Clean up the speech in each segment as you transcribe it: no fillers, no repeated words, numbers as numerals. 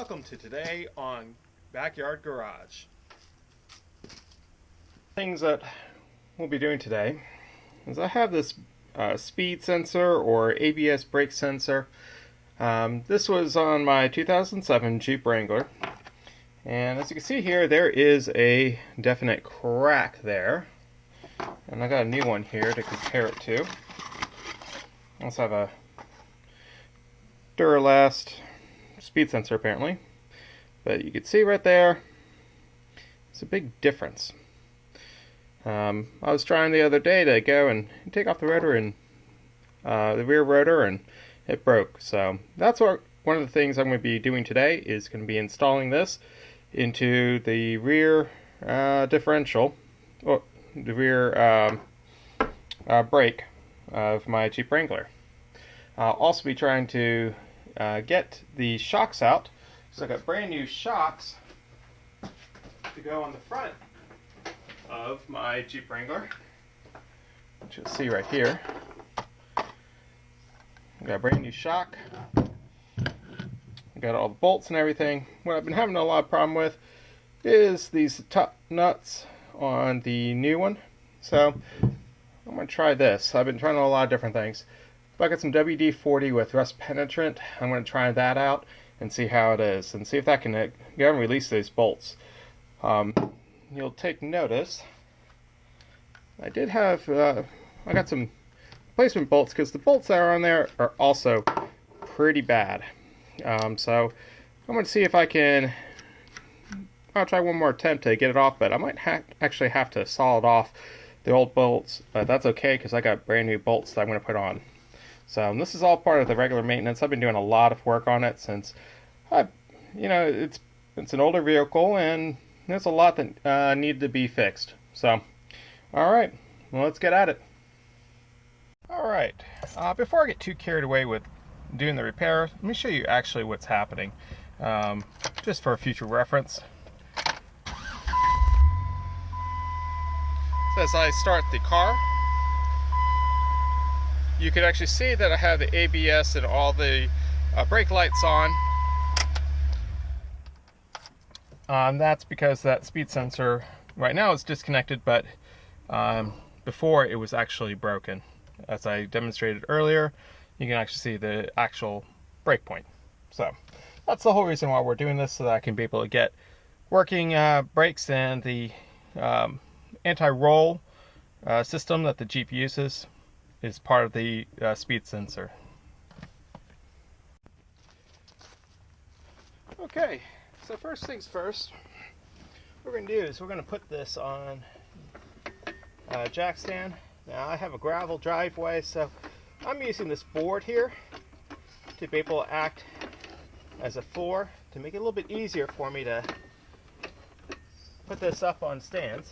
Welcome to today on Backyard Garage. Things that we'll be doing today is I have this speed sensor or ABS brake sensor. This was on my 2007 Jeep Wrangler, and as you can see here, there is a definite crack there, and I got a new one here to compare it to. I also have a Duralast speed sensor apparently, but you can see right there it's a big difference. I was trying the other day to go and take off the rotor and the rear rotor, and it broke. So that's what one of the things I'm going to be doing today is going to be installing this into the rear differential, or the rear brake of my Jeep Wrangler. I'll also be trying to get the shocks out. So I got brand new shocks to go on the front of my Jeep Wrangler, which you'll see right here. I got a brand new shock. I got all the bolts and everything. What I've been having a lot of problem with is these top nuts on the new one. So I'm going to try this. I've been trying a lot of different things. But I got some WD-40 with rust penetrant. I'm going to try that out and see how it is, and see if that can go and release those bolts. You'll take notice I did have I got some replacement bolts, because the bolts that are on there are also pretty bad. So I'm going to see if I can. I'll try one more attempt to get it off, but I might actually have to saw it off the old bolts. But that's okay, because I got brand new bolts that I'm going to put on. So this is all part of the regular maintenance. I've been doing a lot of work on it since it's an older vehicle, and there's a lot that needed to be fixed. So, all right, well, let's get at it. All right, before I get too carried away with doing the repair, let me show you actually what's happening, just for future reference. So as I start the car, you can actually see that I have the ABS and all the brake lights on. That's because that speed sensor right now is disconnected, but before it was actually broken. As I demonstrated earlier, you can actually see the actual brake point. So that's the whole reason why we're doing this, so that I can be able to get working brakes, and the anti-roll system that the Jeep uses is part of the speed sensor. Okay, so first things first, what we're going to do is we're going to put this on a jack stand. Now I have a gravel driveway, so I'm using this board here to be able to act as a floor to make it a little bit easier for me to put this up on stands.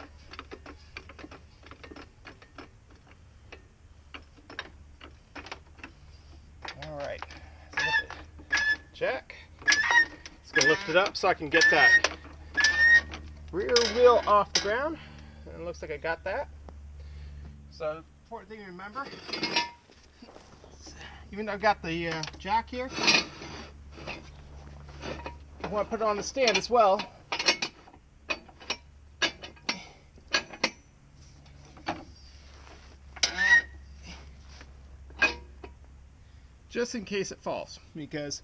Alright, so jack. It's going to lift it up so I can get that rear wheel off the ground. And it looks like I got that. So, important thing to remember, even though I've got the jack here, I want to put it on the stand as well. Just in case it falls, because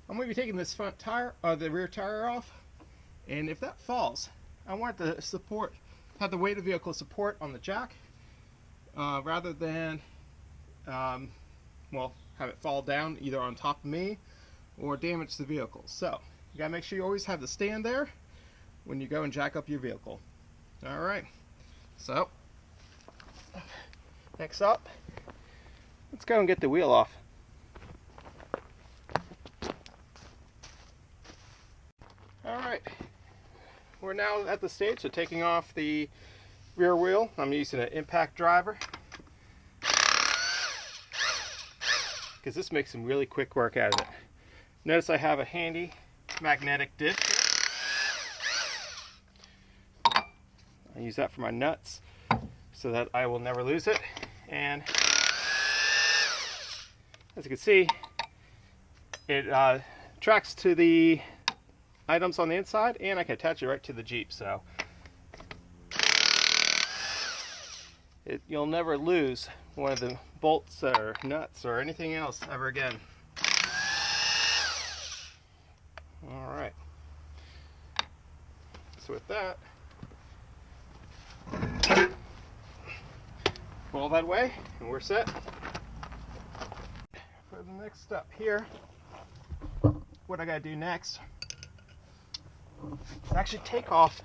I'm going to be taking this front tire, or the rear tire off, and if that falls, I want the support, have the weight of the vehicle support on the jack, rather than, have it fall down either on top of me or damage the vehicle. So you gotta make sure you always have the stand there when you go and jack up your vehicle. All right. So next up, let's go and get the wheel off. Alright, we're now at the stage of taking off the rear wheel. I'm using an impact driver, because this makes some really quick work out of it. Notice I have a handy magnetic disc. I use that for my nuts so that I will never lose it. And as you can see, it tracks to the items on the inside, and I can attach it right to the Jeep, so you'll never lose one of the bolts or nuts or anything else ever again. Alright, so with that, pull that way and we're set. For the next step here, what I gotta do next is actually take off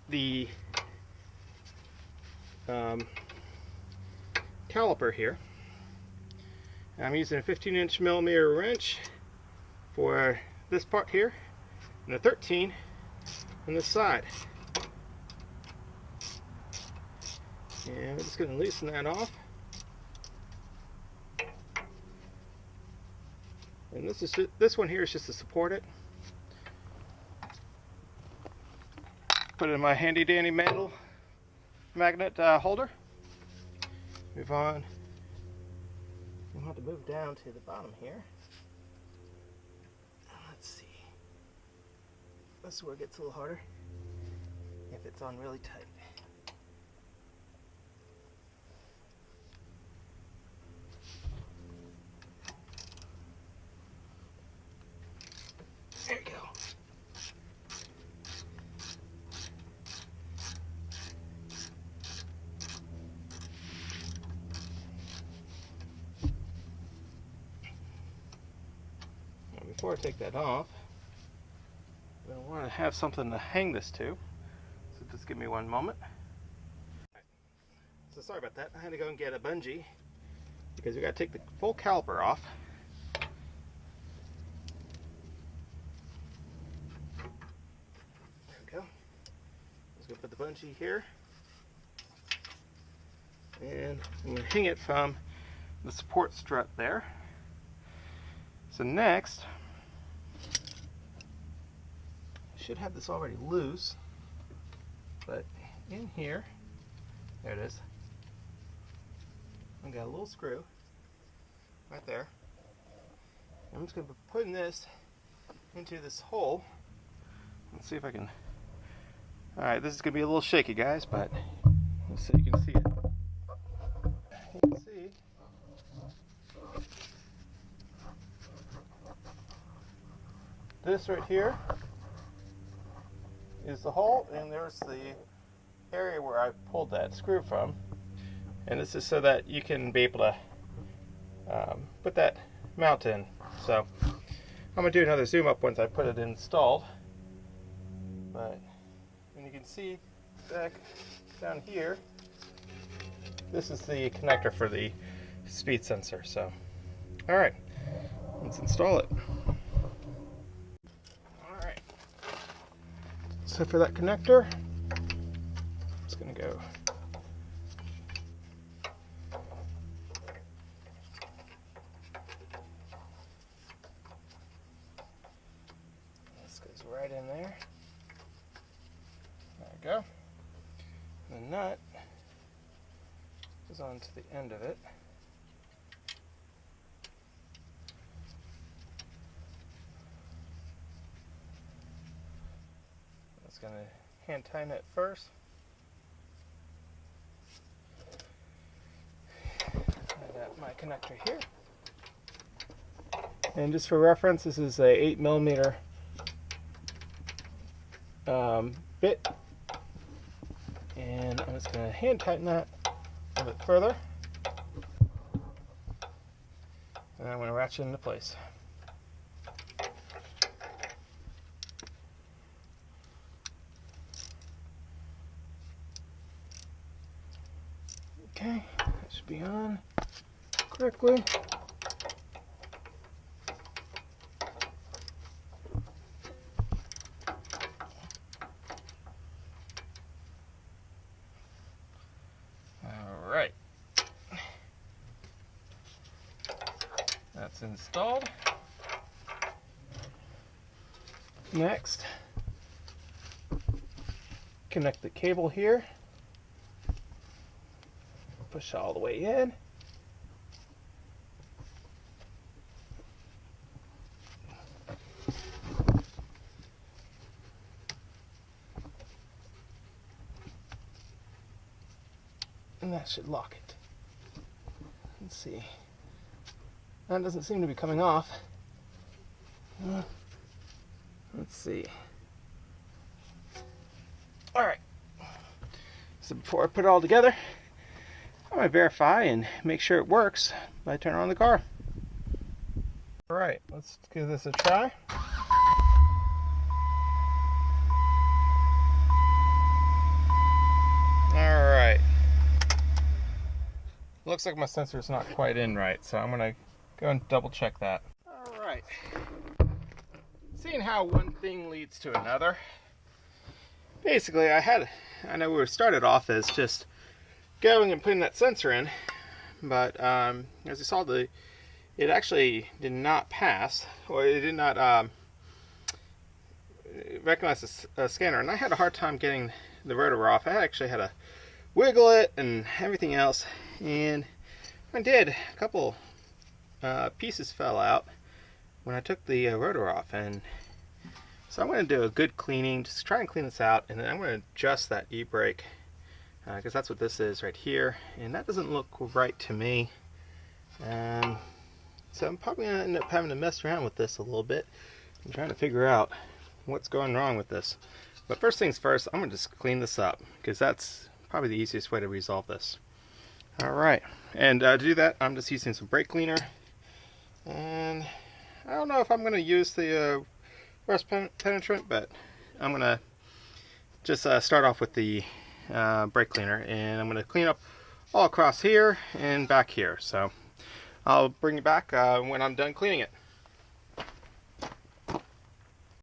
the caliper here. I'm using a 15-inch millimeter wrench for this part here and a 13 on this side. And we're just going to loosen that off. And this one here is just to support it. Put it in my handy dandy magnet holder. Move on. We'll have to move down to the bottom here. Let's see. This is where it gets a little harder if it's on really tight. There you go. Now before I take that off, I want to have something to hang this to. So just give me one moment. So sorry about that. I had to go and get a bungee because we got to take the full caliper off. Go. Let's go put the bungee here, and I'm going to hang it from the support strut there. So next, I should have this already loose, but in here, there it is. I've got a little screw right there. I'm just going to be putting this into this hole. Let's see if I can. Alright, this is going to be a little shaky, guys, but let's see if you can see it. You can see this right here is the hole, and there's the area where I pulled that screw from. And this is so that you can be able to put that mount in. So I'm going to do another zoom up once I put it installed. But and you can see back down here, this is the connector for the speed sensor. So, alright, let's install it. Alright, so for that connector, I'm just going to go right in there. There we go. The nut is onto the end of it. I'm just going to hand tighten it first. I got my connector here. And just for reference, this is a 8mm bit, and I'm just going to hand tighten that a little bit further, and I'm going to ratchet it into place. Okay, that should be on correctly. Alright, that's installed. Next, connect the cable here, push all the way in. that should lock it. Let's see. That doesn't seem to be coming off. Let's see. Alright. So before I put it all together, I'm going to verify and make sure it works by turning on the car. Alright, let's give this a try. Alright. Looks like my sensor is not quite in right, so I'm going to go and double check that. Alright. Seeing how one thing leads to another. Basically, I know we started off as just going and putting that sensor in, but as you saw, it actually did not pass, or it did not recognize the scanner, and I had a hard time getting the rotor off. I actually had to wiggle it and everything else, and I did. A couple pieces fell out when I took the rotor off, and so I'm going to do a good cleaning, just try and clean this out, and then I'm going to adjust that e-brake, because that's what this is right here, and that doesn't look right to me. So I'm probably going to end up having to mess around with this a little bit and trying to figure out what's going wrong with this. But first things first, I'm going to just clean this up, because that's probably the easiest way to resolve this. Alright, and to do that, I'm just using some brake cleaner, and I don't know if I'm going to use the rust penetrant, but I'm going to just start off with the brake cleaner, and I'm going to clean up all across here and back here. So I'll bring you back when I'm done cleaning it.